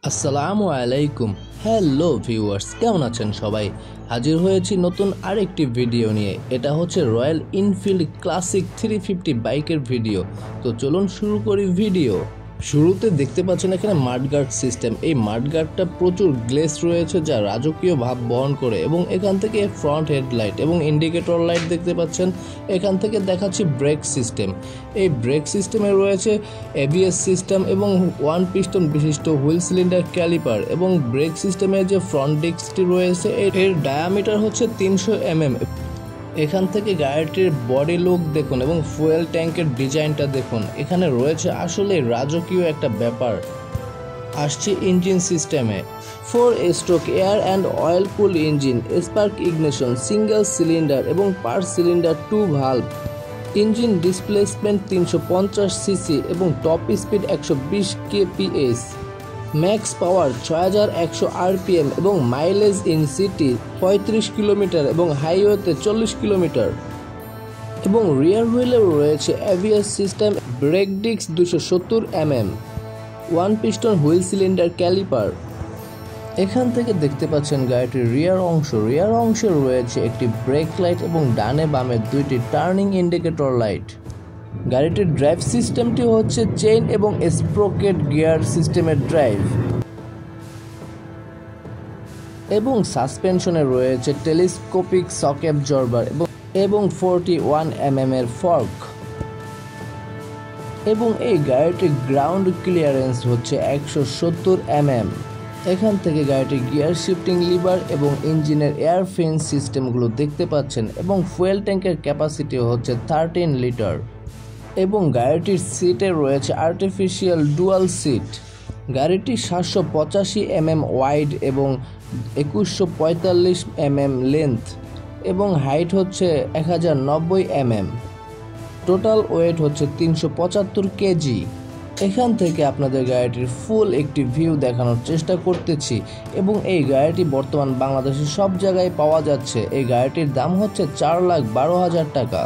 আসসালামু আলাইকুম। Hello viewers, কেমন আছেন সবাই? হাজির হয়েছি নতুন আরেকটি ভিডিও নিয়ে। এটা হচ্ছে রয়্যাল এনফিল্ড ক্লাসিক 350 বাইকের ভিডিও। তো চলুন শুরু করি ভিডিও। শুরুতে দেখতে পাচ্ছেন এখানে মাডগার্ড সিস্টেম। এই মাডগার্ডটা প্রচুর গ্লেস রয়েছে যা রাজকীয় ভাব বহন করে, এবং এখান থেকে ফ্রন্ট হেডলাইট এবং ইন্ডিকেটর লাইট দেখতে পাচ্ছেন। এখান থেকে দেখাচ্ছি ব্রেক সিস্টেম। এই ব্রেক সিস্টেমে রয়েছে এবিএস সিস্টেম এবং ওয়ান পিস্টন বিশিষ্ট হুইল সিলিন্ডার ক্যালিপার, এবং ব্রেক সিস্টেমের যে ফ্রন্ট ডিস্কটি রয়েছে এর ডায়ামিটার হচ্ছে 300 mm। এখান থেকে গাড়িটির বডি লুক দেখুন এবং ফুয়েল ট্যাঙ্কের ডিজাইনটা দেখুন। এখানে রয়েছে আসলে রাজকীয় একটা ব্যাপার। আসছে ইঞ্জিন সিস্টেমে। 4 stroke air and oil cool engine, spark ignition, single cylinder এবং per cylinder 2 valve. Engine displacement 350 CC এবং top speed 120 kph। Max power 6100 rpm এবং মাইলেজ ইন সিটি 35 কিলোমিটার এবং হাইওয়েতে 40 কিলোমিটার। এবং রিয়ার হুইলেও রয়েছে ABS system, brake disc 270 mm, one piston wheel cylinder calliper. এখান থেকে দেখতে পাচ্ছেন গাড়িটির রিয়ার অংশে রয়েছে একটি ব্রেক লাইট এবং ডানে বামে দুইটি টার্নিং ইন্ডিকেটর লাইট। গাড়িটির ড্রাইভ সিস্টেমটি হচ্ছে চেইন এবং স্প্রোকেট গিয়ার সিস্টেমের ড্রাইভ, এবং সাসপেনশনে রয়েছে টেলিস্কোপিক শক অ্যাবজর্বার এবং 41 mm এর ফর্ক। এবং এই গাড়িটির গ্রাউন্ড ক্লিয়ারেন্স হচ্ছে 170 mm। এখান থেকে গাড়িটির গিয়ার শিফটিং লিভার এবং ইঞ্জিনের এয়ার ফিন সিস্টেমগুলো দেখতে পাচ্ছেন, এবং ফুয়েল ট্যাঙ্কের ক্যাপাসিটি হচ্ছে 13 লিটার। এবং গাড়িটির সিটে রয়েছে আর্টিফিশিয়াল ডুয়াল সিট। গাড়িটি 785 mm ওয়াইড এবং 2145 mm লেন্থ, এবং হাইট হচ্ছে 1090 mm। টোটাল ওয়েট হচ্ছে 375 কেজি। এখান থেকে আপনাদের গাড়িটির ফুল একটি ভিউ দেখানোর চেষ্টা করতেছি, এবং এই গাড়িটি বর্তমান বাংলাদেশের সব জায়গায় পাওয়া যাচ্ছে। এই গাড়িটির দাম হচ্ছে 4,12,000 টাকা।